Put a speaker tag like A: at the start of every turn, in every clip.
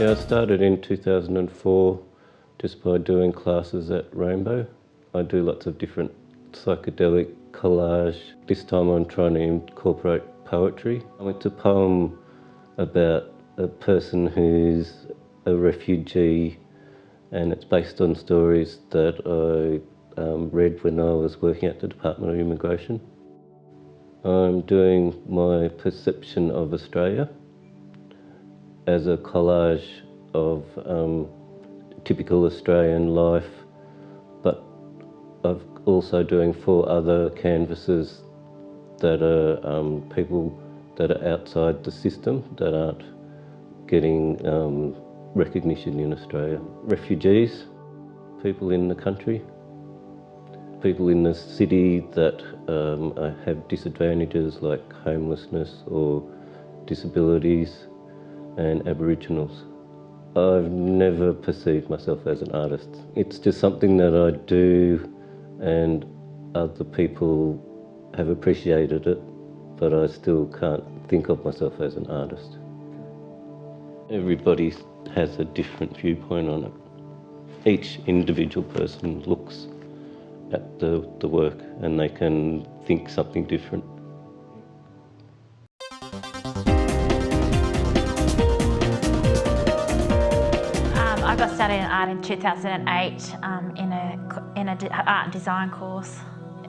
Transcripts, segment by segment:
A: Yeah, I started in 2004 just by doing classes at Rainbow. I do lots of different psychedelic collage. This time I'm trying to incorporate poetry. It's a poem about a person who's a refugee, and it's based on stories that I read when I was working at the Department of Immigration. I'm doing my perception of Australia as a collage of typical Australian life, but I'm also doing 4 other canvases that are people that are outside the system, that aren't getting recognition in Australia. Refugees, people in the country, people in the city that have disadvantages like homelessness or disabilities, and Aboriginals. I've never perceived myself as an artist. It's just something that I do, and other people have appreciated it, but I still can't think of myself as an artist. Everybody has a different viewpoint on it. Each individual person looks at the work and they can think something different.
B: I got started in art in 2008 in a art and design course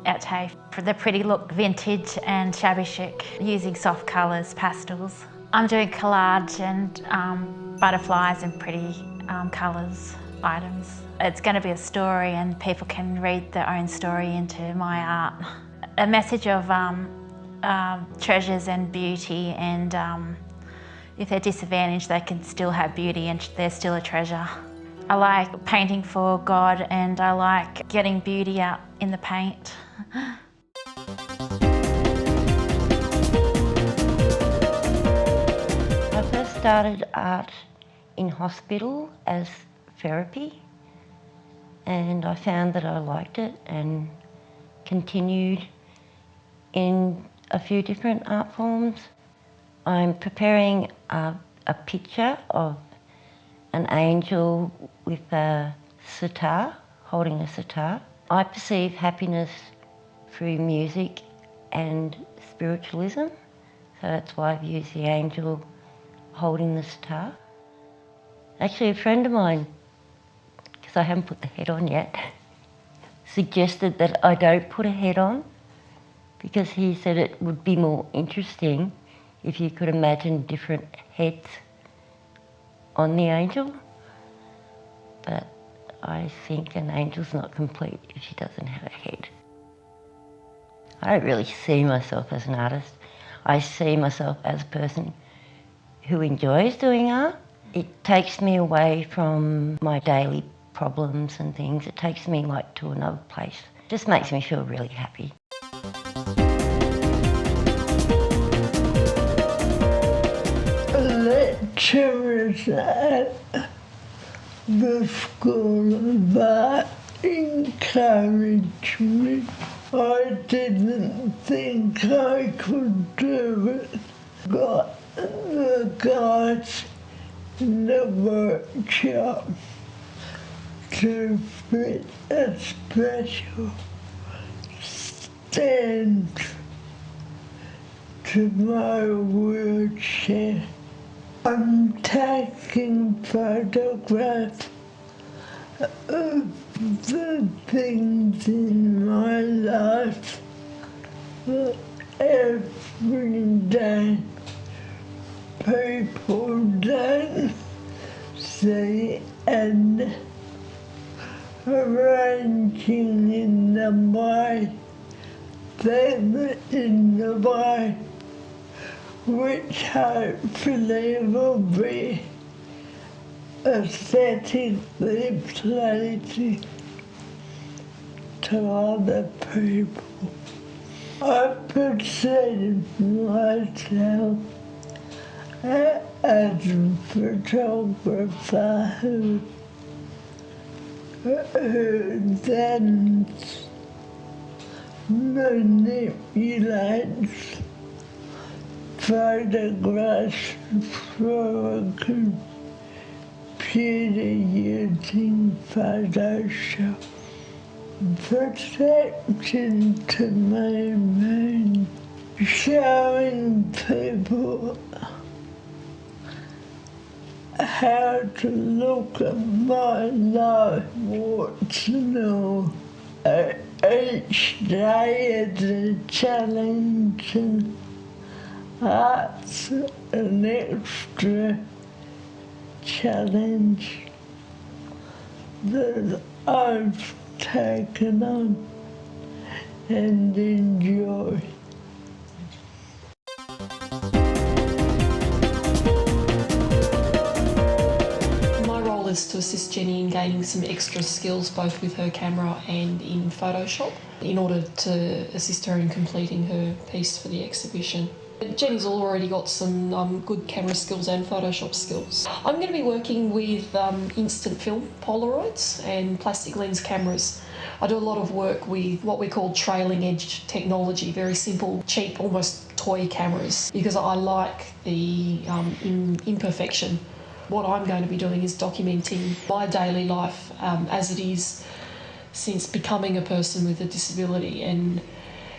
B: at TAFE. For the pretty look, vintage and shabby chic, using soft colours, pastels. I'm doing collage and butterflies and pretty colours, items. It's going to be a story and people can read their own story into my art. A message of treasures and beauty, and if they're disadvantaged, they can still have beauty and they're still a treasure. I like painting for God, and I like getting beauty out in the paint.
C: I first started art in hospital as therapy, and I found that I liked it and continued in a few different art forms. I'm preparing a picture of an angel with a sitar, holding a sitar. I perceive happiness through music and spiritualism, so that's why I've used the angel holding the sitar. Actually, a friend of mine, because I haven't put the head on yet, suggested that I don't put a head on, because he said it would be more interesting if you could imagine different heads on the angel. But I think an angel's not complete if she doesn't have a head. I don't really see myself as an artist. I see myself as a person who enjoys doing art. It takes me away from my daily problems and things. It takes me like to another place. It just makes me feel really happy.
D: Lecturers at the School of Art encouraged me. I didn't think I could do it. Got the guys in the workshop to fit a special stand to my wheelchair. I'm taking photographs of the things in my life every day. People don't see, and arranging in the way, them in the way, which hopefully will be aesthetically pleasing to other people. I perceive myself as a photographer who then manipulates photographs for a computer using Photoshop. Perception to me means showing people how to look at my life, what's new. Each day is a challenge, and art's an extra challenge that I've taken on and enjoy.
E: My role is to assist Jenni in gaining some extra skills both with her camera and in Photoshop in order to assist her in completing her piece for the exhibition. Jenni's already got some good camera skills and Photoshop skills. I'm going to be working with instant film Polaroids and plastic lens cameras. I do a lot of work with what we call trailing edge technology, very simple, cheap, almost toy cameras, because I like the imperfection. What I'm going to be doing is documenting my daily life as it is since becoming a person with a disability, and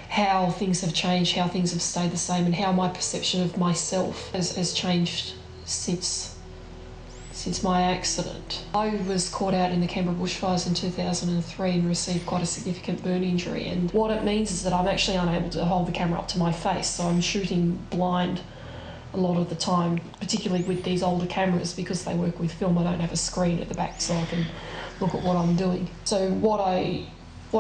E: how things have changed, how things have stayed the same, and how my perception of myself has changed since my accident. I was caught out in the Canberra bushfires in 2003 and received quite a significant burn injury, and what it means is that I'm actually unable to hold the camera up to my face, so I'm shooting blind a lot of the time, particularly with these older cameras, because they work with film. I don't have a screen at the back so I can look at what I'm doing. So what I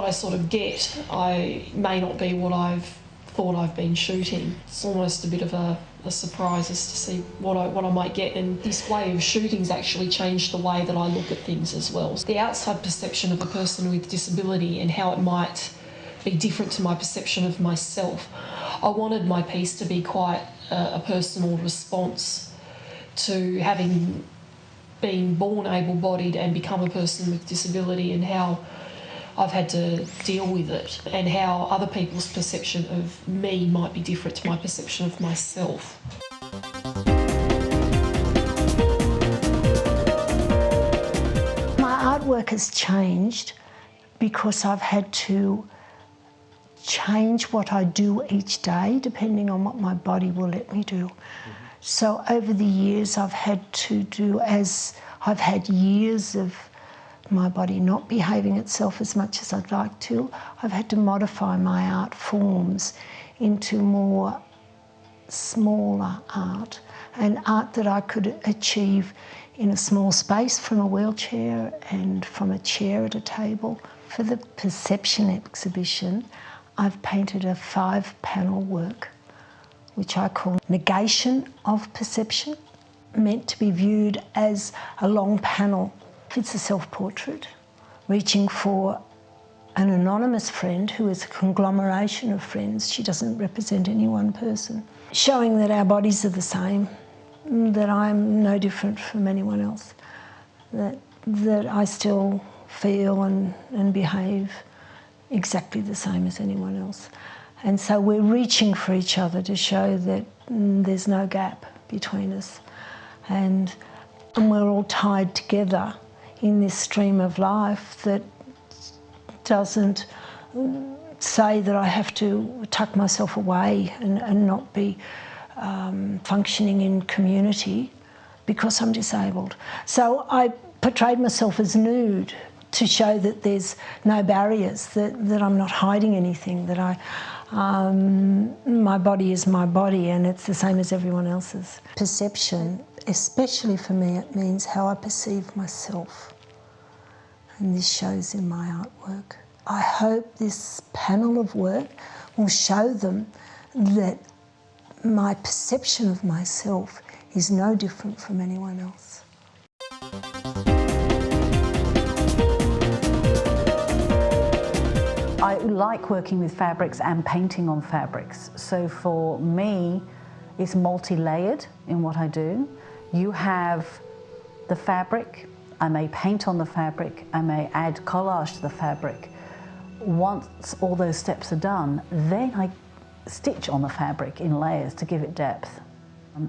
E: sort of get, I may not be what I've thought I've been shooting. It's almost a bit of a surprise as to see what I might get, and this way of shooting's actually changed the way that I look at things as well. The outside perception of a person with disability and how it might be different to my perception of myself. I wanted my piece to be quite a personal response to having been born able-bodied and become a person with disability, and how I've had to deal with it, and how other people's perception of me might be different to my perception of myself.
F: My artwork has changed because I've had to change what I do each day depending on what my body will let me do. So over the years I've had to do, as I've had years of my body not behaving itself as much as I'd like to, I've had to modify my art forms into more smaller art, and art that I could achieve in a small space from a wheelchair and from a chair at a table. For the perception exhibition, I've painted a 5-panel work, which I call Negation of Perception, meant to be viewed as a long panel. It's a self-portrait, reaching for an anonymous friend who is a conglomeration of friends. She doesn't represent any one person, showing that our bodies are the same, that I'm no different from anyone else, that I still feel and behave exactly the same as anyone else. And so we're reaching for each other to show that there's no gap between us, and we're all tied together in this stream of life that doesn't say that I have to tuck myself away and not be functioning in community because I'm disabled. So I portrayed myself as nude to show that there's no barriers, that I'm not hiding anything, that my body is my body and it's the same as everyone else's. Perception, especially for me, it means how I perceive myself. And this shows in my artwork. I hope this panel of work will show them that my perception of myself is no different from anyone else.
G: I like working with fabrics and painting on fabrics. So for me, it's multi-layered in what I do. You have the fabric, I may paint on the fabric, I may add collage to the fabric. Once all those steps are done, then I stitch on the fabric in layers to give it depth.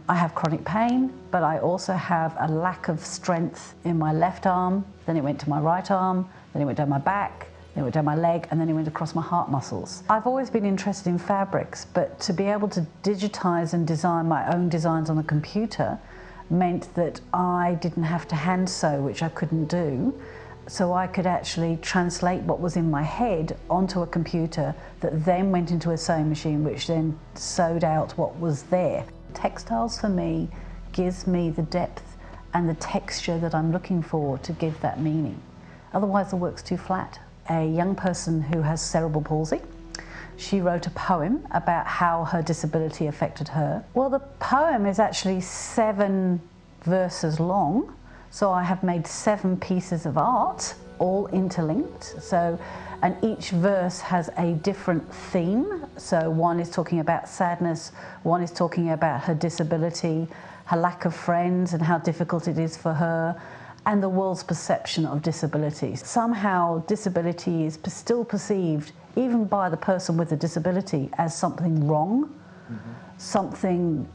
G: I have chronic pain, but I also have a lack of strength in my left arm, then it went to my right arm, then it went down my back, then it went down my leg, and then it went across my heart muscles. I've always been interested in fabrics, but to be able to digitise and design my own designs on a computer meant that I didn't have to hand sew, which I couldn't do, so I could actually translate what was in my head onto a computer that then went into a sewing machine, which then sewed out what was there. Textiles for me gives me the depth and the texture that I'm looking for to give that meaning. Otherwise the work's too flat. A young person who has cerebral palsy, she wrote a poem about how her disability affected her. Well, the poem is actually 7 verses long, so I have made 7 pieces of art, all interlinked. And each verse has a different theme. So one is talking about sadness, one is talking about her disability, her lack of friends and how difficult it is for her, and the world's perception of disability. Somehow disability is still perceived, even by the person with a disability, as something wrong, something,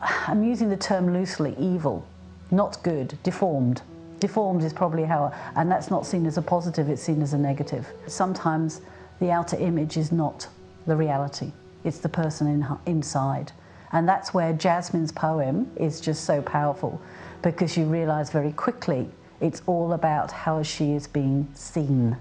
G: I'm using the term loosely, evil, not good, deformed. Deformed is probably how, and that's not seen as a positive, it's seen as a negative. Sometimes the outer image is not the reality, it's the person inside. And that's where Jasmine's poem is just so powerful, because you realise very quickly it's all about how she is being seen.